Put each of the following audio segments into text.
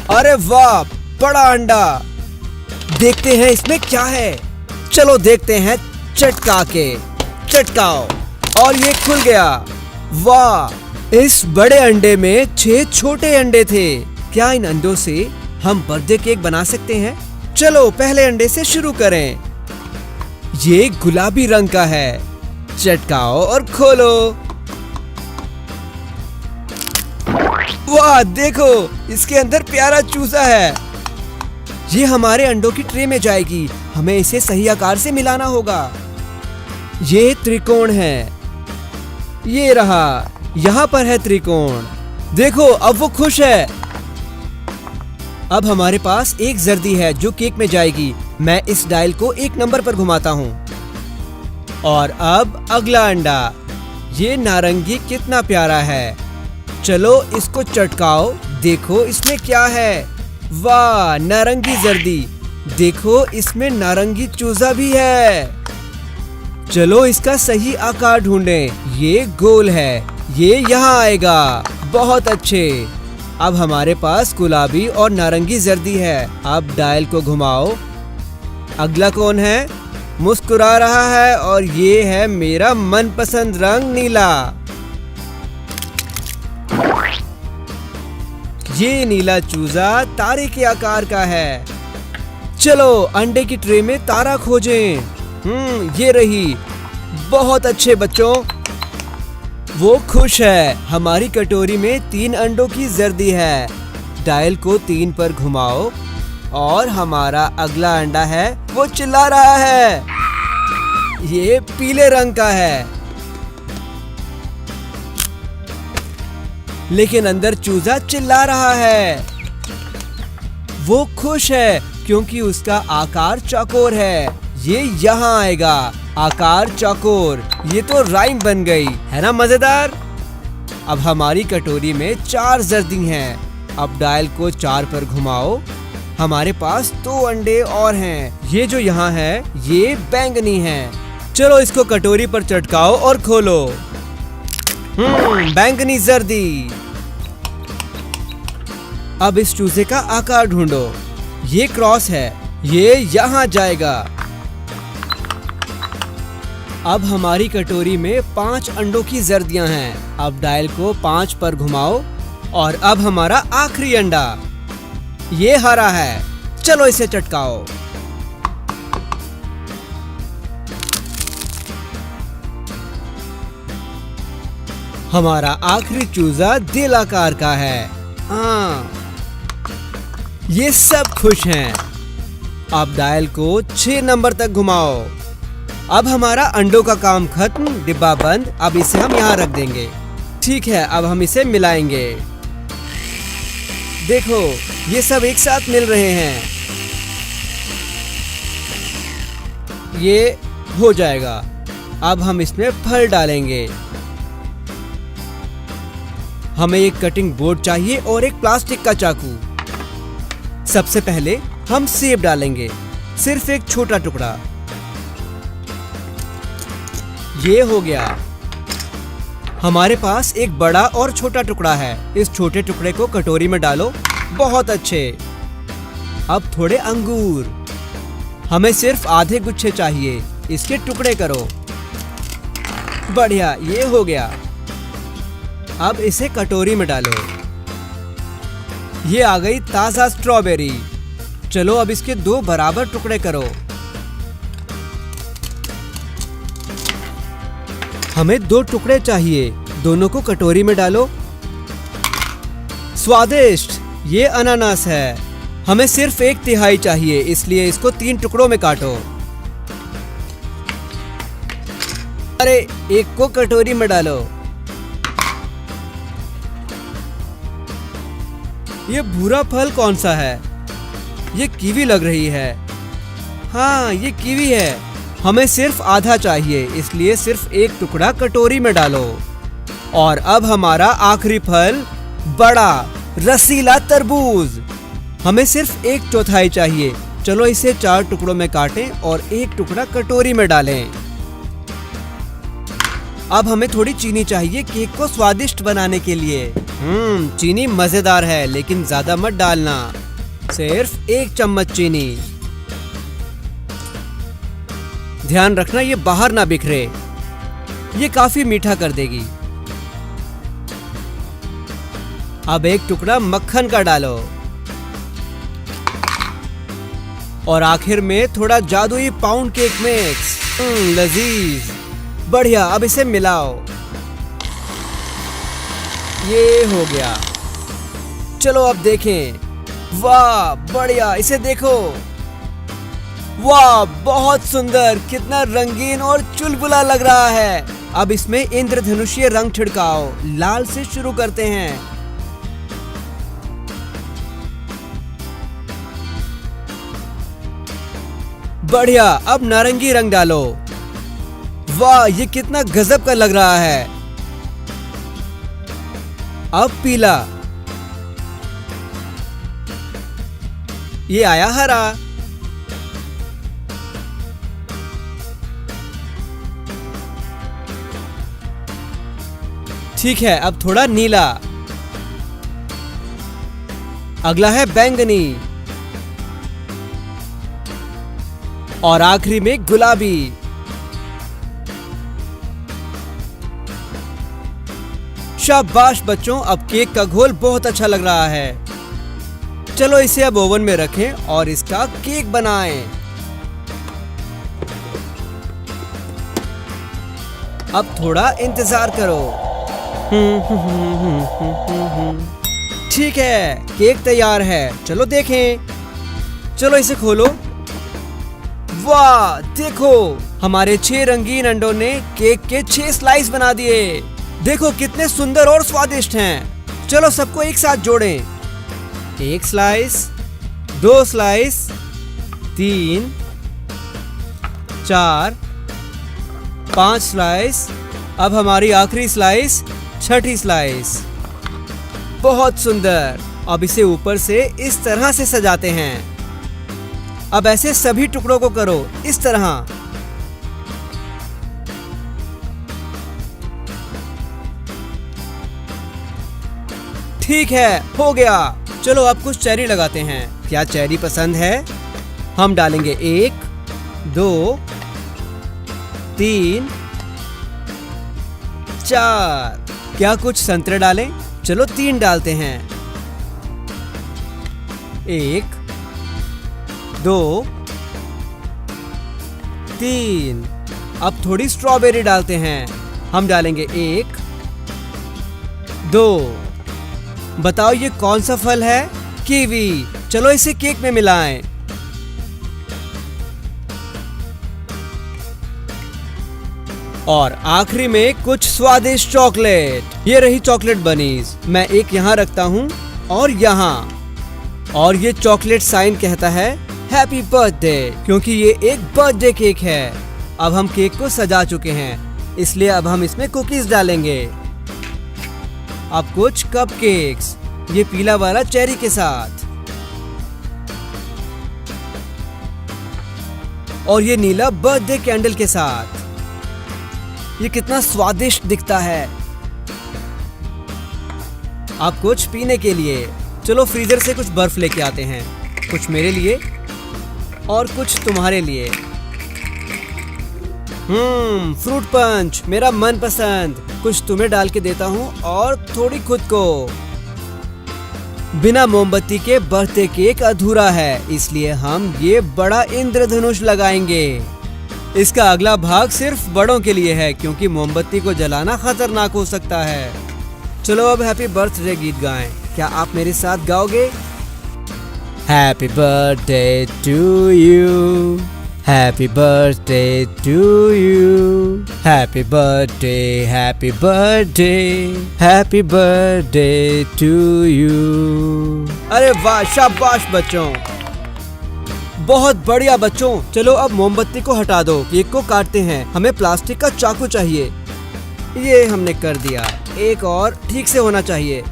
अरे वाह, बड़ा अंडा। देखते हैं इसमें क्या है। चलो देखते हैं। चटका के चटकाओ और ये खुल गया। वाह, इस बड़े अंडे में 6 छोटे अंडे थे। क्या इन अंडों से हम बर्थडे केक बना सकते हैं? चलो पहले अंडे से शुरू करें। ये गुलाबी रंग का है। चटकाओ और खोलो। वाह, देखो इसके अंदर प्यारा चूजा है। ये हमारे अंडों की ट्रे में जाएगी। हमें इसे सही आकार से मिलाना होगा। ये त्रिकोण है। ये रहा, यहाँ पर है त्रिकोण। देखो अब वो खुश है। अब हमारे पास एक जर्दी है जो केक में जाएगी। मैं इस डायल को 1 नंबर पर घुमाता हूँ। और अब अगला अंडा। ये नारंगी कितना प्यारा है। चलो इसको चटकाओ। देखो इसमें क्या है। वाह, नारंगी जर्दी। देखो इसमें नारंगी चूजा भी है। चलो इसका सही आकार ढूंढें। ये गोल है। ये यहाँ आएगा। बहुत अच्छे। अब हमारे पास गुलाबी और नारंगी जर्दी है। अब डायल को घुमाओ। अगला कौन है? मुस्कुरा रहा है और ये है मेरा मनपसंद रंग नीला। ये नीला चूजा तारे के आकार का है। चलो अंडे की ट्रे में तारा खोजें। ये रही। बहुत अच्छे बच्चों। वो खुश है। हमारी कटोरी में 3 अंडों की जर्दी है। डायल को 3 पर घुमाओ और हमारा अगला अंडा है। वो चिल्ला रहा है। ये पीले रंग का है। लेकिन अंदर चूजा चिल्ला रहा है। वो खुश है क्योंकि उसका आकार चौकोर है। ये यहाँ आएगा। आकार चौकोर। ये तो राइम बन गई है ना, मजेदार। अब हमारी कटोरी में 4 जर्दी हैं। अब डायल को 4 पर घुमाओ। हमारे पास 2 अंडे और हैं। ये जो यहाँ है ये बैंगनी है। चलो इसको कटोरी पर चटकाओ और खोलो। बैंगनी जर्दी। अब इस चूजे का आकार ढूंढो। ये क्रॉस है। ये यहाँ जाएगा। अब हमारी कटोरी में 5 अंडों की जर्दियां हैं। अब डायल को 5 पर घुमाओ और अब हमारा आखिरी अंडा। ये हरा है। चलो इसे चटकाओ। हमारा आखिरी चूजा दिल आकार का है। हाँ, ये सब खुश हैं। अब डायल को 6 नंबर तक घुमाओ। अब हमारा अंडों का काम खत्म। डिब्बा बंद। अब इसे हम यहाँ रख देंगे। ठीक है, अब हम इसे मिलाएंगे। देखो ये सब एक साथ मिल रहे हैं। ये हो जाएगा। अब हम इसमें फल डालेंगे। हमें एक कटिंग बोर्ड चाहिए और एक प्लास्टिक का चाकू। सबसे पहले हम सेब डालेंगे। सिर्फ एक छोटा टुकड़ा। ये हो गया। हमारे पास एक बड़ा और छोटा टुकड़ा है। इस छोटे टुकड़े को कटोरी में डालो। बहुत अच्छे। अब थोड़े अंगूर। हमें सिर्फ आधे गुच्छे चाहिए। इसके टुकड़े करो। बढ़िया, ये हो गया। अब इसे कटोरी में डालो। ये आ गई ताजा स्ट्रॉबेरी। चलो अब इसके 2 बराबर टुकड़े करो। हमें 2 टुकड़े चाहिए। दोनों को कटोरी में डालो। स्वादिष्ट। ये अनानास है। हमें सिर्फ 1/3 चाहिए, इसलिए इसको 3 टुकड़ों में काटो। अरे, एक को कटोरी में डालो। ये भूरा फल कौन सा है? ये कीवी लग रही है। हाँ, ये कीवी है। हमें सिर्फ आधा चाहिए, इसलिए सिर्फ 1 टुकड़ा कटोरी में डालो। और अब हमारा आखिरी फल, बड़ा रसीला तरबूज। हमें सिर्फ 1/4 चाहिए। चलो इसे 4 टुकड़ों में काटें और 1 टुकड़ा कटोरी में डालें। अब हमें थोड़ी चीनी चाहिए केक को स्वादिष्ट बनाने के लिए। चीनी मजेदार है, लेकिन ज्यादा मत डालना, सिर्फ 1 चम्मच चीनी। ध्यान रखना ये बाहर ना बिखरे, ये काफी मीठा कर देगी। अब 1 टुकड़ा मक्खन का डालो और आखिर में थोड़ा जादुई पाउंड केक मिक्स। लजीज, बढ़िया। अब इसे मिलाओ, ये हो गया। चलो अब देखें। वाह बढ़िया, इसे देखो। वाह बहुत सुंदर, कितना रंगीन और चुलबुला लग रहा है। अब इसमें इंद्रधनुषीय रंग छिड़काओ। लाल से शुरू करते हैं। बढ़िया, अब नारंगी रंग डालो। वाह ये कितना गजब का लग रहा है। अब पीला, ये आया हरा। ठीक है, अब थोड़ा नीला। अगला है बैंगनी और आखिरी में गुलाबी। शाबाश बच्चों, अब केक का घोल बहुत अच्छा लग रहा है। चलो इसे अब ओवन में रखें और इसका केक बनाएं। अब थोड़ा इंतजार करो। ठीक है, केक तैयार है। चलो देखें। चलो इसे खोलो। वाह देखो, हमारे 6 रंगीन अंडों ने केक के 6 स्लाइस बना दिए। देखो कितने सुंदर और स्वादिष्ट हैं। चलो सबको एक साथ जोड़ें। 1 स्लाइस, 2 स्लाइस, 3, 4, 5 स्लाइस। अब हमारी आखिरी स्लाइस, 6ठी स्लाइस। बहुत सुंदर। अब इसे ऊपर से इस तरह से सजाते हैं। अब ऐसे सभी टुकड़ों को करो, इस तरह। ठीक है, हो गया। चलो अब कुछ चेरी लगाते हैं। क्या चेरी पसंद है? हम डालेंगे 1, 2, 3, 4। क्या कुछ संतरे डालें? चलो 3 डालते हैं। 1, 2, 3। अब थोड़ी स्ट्रॉबेरी डालते हैं। हम डालेंगे 1, 2। बताओ ये कौन सा फल है? कीवी। चलो इसे केक में मिलाएं। और आखिरी में कुछ स्वादिष्ट चॉकलेट। ये रही चॉकलेट बनीज। मैं एक यहाँ रखता हूँ और यहाँ। और ये चॉकलेट साइन कहता है हैप्पी बर्थडे, क्योंकि ये एक बर्थडे केक है। अब हम केक को सजा चुके हैं, इसलिए अब हम इसमें कुकीज डालेंगे। अब कुछ कपकेक्स, ये पीला वाला चेरी के साथ, और ये नीला बर्थडे कैंडल के साथ। ये कितना स्वादिष्ट दिखता है। अब कुछ पीने के लिए। चलो फ्रीजर से कुछ बर्फ लेके आते हैं। कुछ मेरे लिए और कुछ तुम्हारे लिए। फ्रूट पंच, मेरा मनपसंद। कुछ तुम्हें डाल के देता हूँ और थोड़ी खुद को। बिना मोमबत्ती के बर्थडे केक अधूरा है, इसलिए हम ये बड़ा इंद्रधनुष लगाएंगे। इसका अगला भाग सिर्फ बड़ों के लिए है, क्योंकि मोमबत्ती को जलाना खतरनाक हो सकता है। चलो अब हैप्पी बर्थडे गीत गाएं। क्या आप मेरे साथ गाओगे? Happy birthday to you, happy birthday to you, happy birthday, happy birthday, happy birthday to you. अरे वाह, शाबाश बच्चों, बहुत बढ़िया बच्चों। चलो अब मोमबत्ती को हटा दो, केक को काटते हैं। हमें प्लास्टिक का चाकू चाहिए। ये हमने कर दिया। एक और ठीक से होना चाहिए।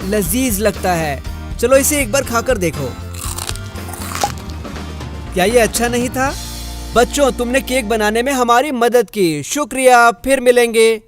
लजीज लगता है। चलो इसे एक बार खाकर देखो। क्या ये अच्छा नहीं था? बच्चों, तुमने केक बनाने में हमारी मदद की, शुक्रिया, फिर मिलेंगे।